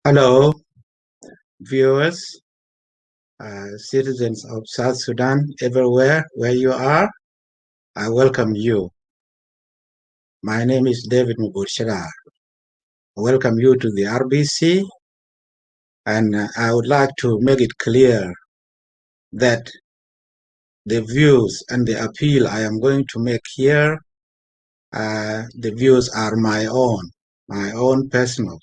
Hello, viewers, citizens of South Sudan, everywhere where you are. I welcome you. My name is David Mubushira. I welcome you to the RBC, and I would like to make it clear that the views and the appeal I am going to make here, the views are my own personal.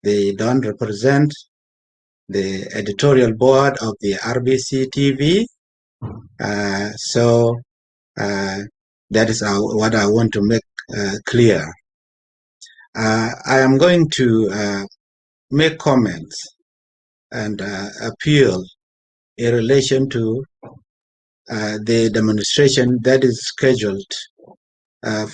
They don't represent the editorial board of the RBC TV. So that is what I want to make clear. I am going to make comments and appeal in relation to the demonstration that is scheduled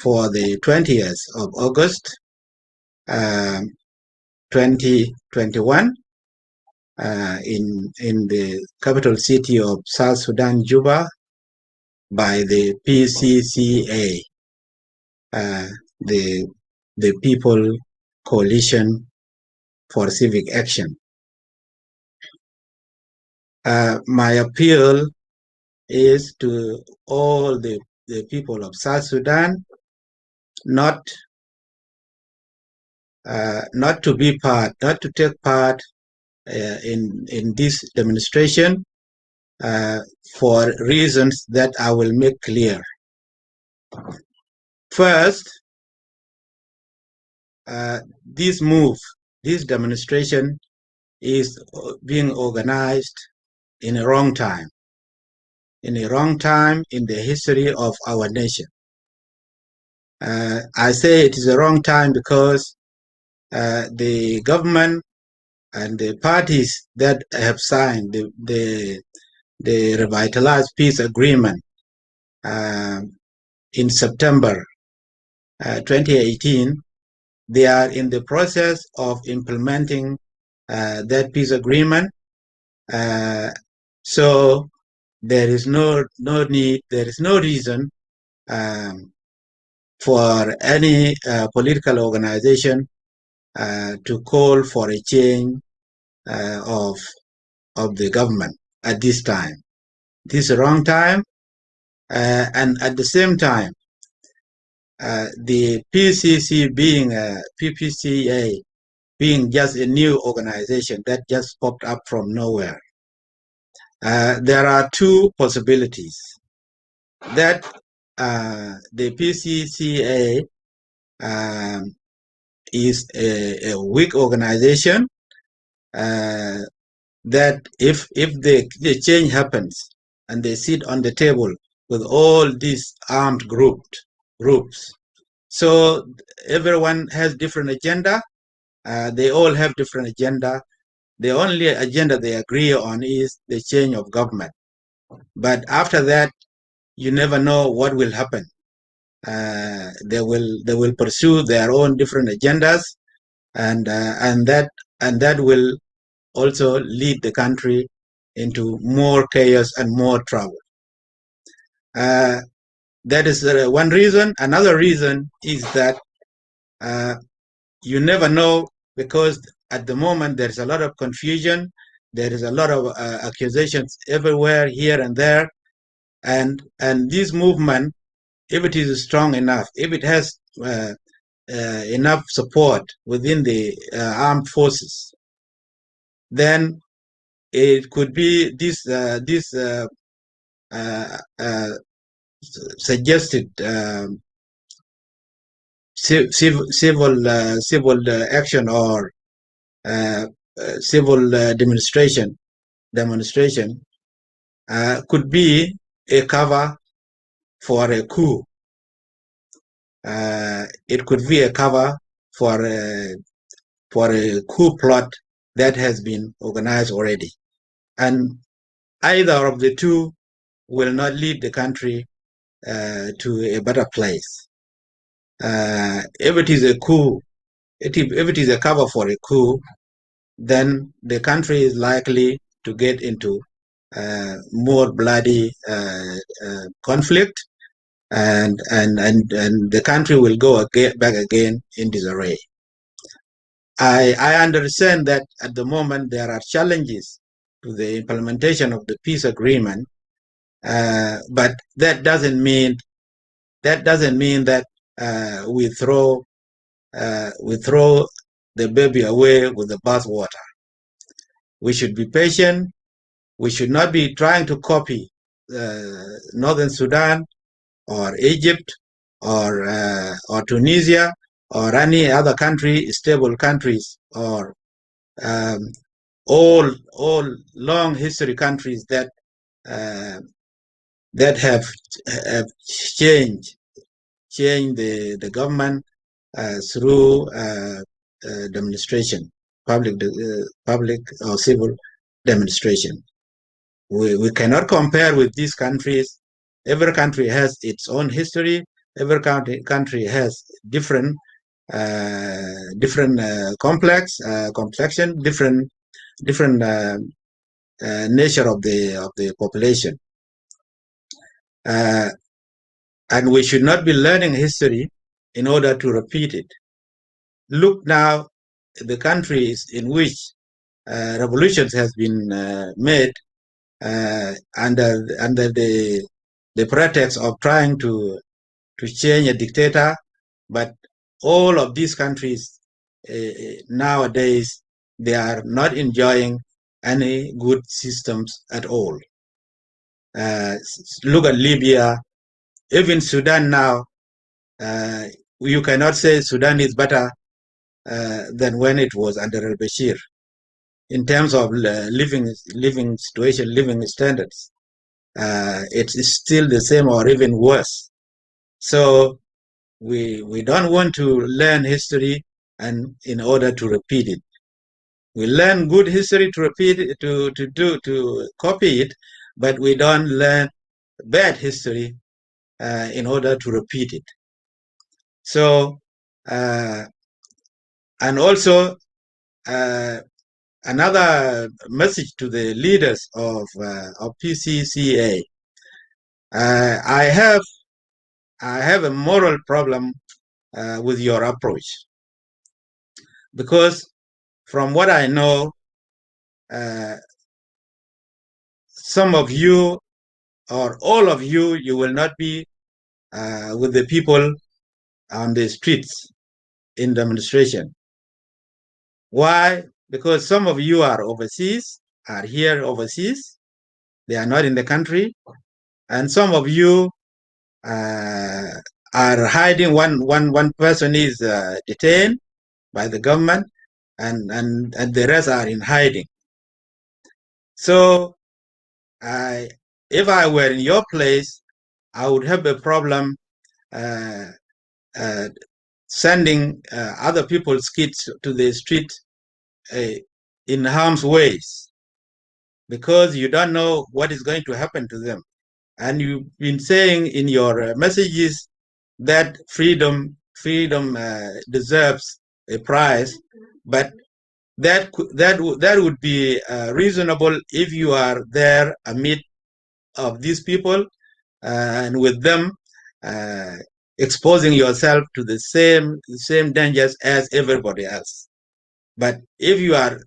for the 20th of August 2021 in the capital city of South Sudan, Juba, by the PCCA, the People Coalition for Civic Action. My appeal is to all the people of South Sudan not to take part in this demonstration for reasons that I will make clear. First, this demonstration is being organized in a wrong time in the history of our nation. I say it is a wrong time because the government and the parties that have signed the revitalized peace agreement in September 2018, they are in the process of implementing that peace agreement. So there is no reason for any political organization to call for a change of the government at this time. This is the wrong time, and at the same time, the PCCA being just a new organization that just popped up from nowhere. There are two possibilities that the PCCA is a weak organization, that if the change happens and they sit on the table with all these armed groups, so everyone has different agenda. They all have different agenda. The only agenda they agree on is the change of government. But after that, you never know what will happen. They will pursue their own different agendas, and that will also lead the country into more chaos and more trouble. That is one reason. Another reason is that you never know, because at the moment there is a lot of confusion. There is a lot of accusations everywhere, here and there, and this movement, if it is strong enough, if it has enough support within the armed forces, then it could be this suggested civil action or civil demonstration could be a cover for a coup. It could be a cover for a coup plot that has been organized already, and either of the two will not lead the country to a better place. If it is a coup, if it is a cover for a coup, then the country is likely to get into more bloody conflict, and the country will go back again in disarray. I understand that at the moment there are challenges to the implementation of the peace agreement, but that doesn't mean that we throw the baby away with the bathwater. We should be patient. We should not be trying to copy Northern Sudan or Egypt or Tunisia or any other country, stable countries, or um, all long history countries that uh, have changed the government through demonstration, public or civil demonstration. We cannot compare with these countries. Every country has its own history. Every country has different complex complexion, different nature of the population, uh, and we should not be learning history in order to repeat it. Look now, the countries in which revolutions has been made under the pretext of trying to change a dictator, but all of these countries nowadays, they are not enjoying any good systems at all. Look at Libya, even Sudan now. You cannot say Sudan is better than when it was under al-Bashir in terms of living situation, living standards. It is still the same or even worse. So we don't want to learn history and in order to repeat it. We learn good history to repeat it, to copy it, but we don't learn bad history in order to repeat it. So and also another message to the leaders of PCCA. I have a moral problem with your approach, because from what I know, some of you or all of you, you will not be with the people on the streets in demonstration. Why? Because some of you are overseas, are here overseas. They are not in the country. And some of you uh, are hiding. One person is detained by the government, and the rest are in hiding. So if I were in your place, I would have a problem uh, uh, sending other people's kids to the street in harm's ways, because you don't know what is going to happen to them. And you've been saying in your messages that freedom deserves a price, but that would be reasonable if you are there amid of these people and with them uh, exposing yourself to the same dangers as everybody else. But if you are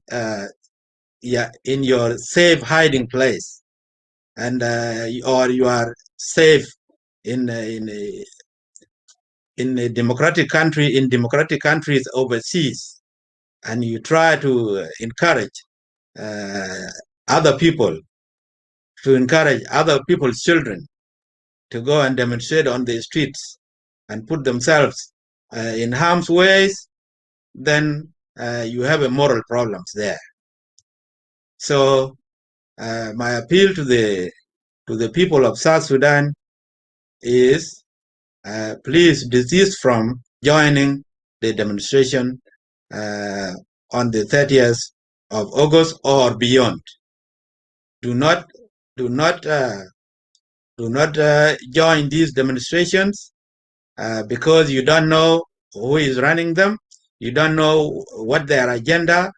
in your safe hiding place, and or you are safe in a democratic country, in democratic countries overseas, and you try to encourage uh, other people, to encourage other people's children to go and demonstrate on the streets and put themselves in harm's ways, then you have a moral problems there. So my appeal to the people of South Sudan is, please desist from joining the demonstration on the 30th of August or beyond. Do not join these demonstrations because you don't know who is running them. You don't know what their agenda.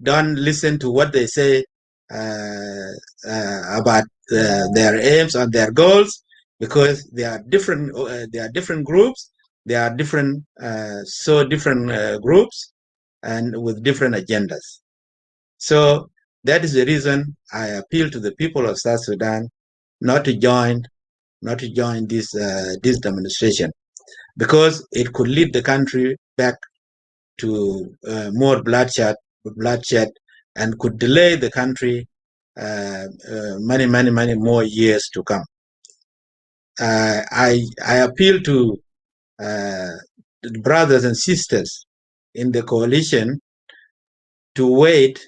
Don't listen to what they say about their aims and their goals, because they are different. They are different groups. They are different, different groups, and with different agendas. So that is the reason I appeal to the people of South Sudan not to join this demonstration, because it could lead the country back to more bloodshed, and could delay the country many more years to come. I appeal to brothers and sisters in the coalition to wait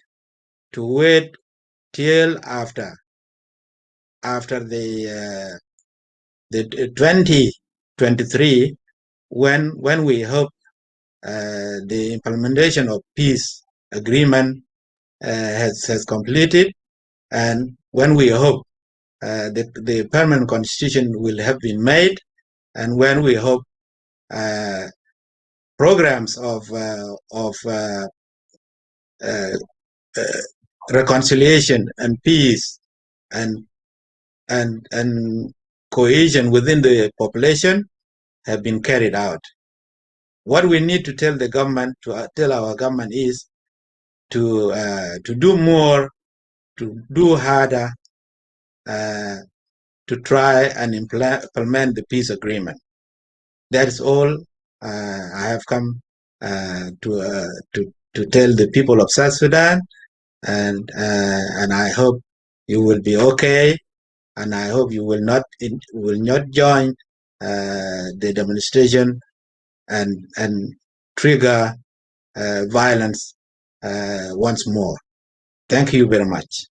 till after the 2023, when we hope the implementation of peace agreement has completed, and when we hope the permanent constitution will have been made, and when we hope programs of uh, reconciliation and peace and and cohesion within the population have been carried out. What we need to tell the government, tell our government, is to do more, to do harder, to try and implement the peace agreement. That is all I have come to tell the people of South Sudan, and I hope you will be okay, and I hope you will not join the demonstration and trigger violence once more. Thank you very much.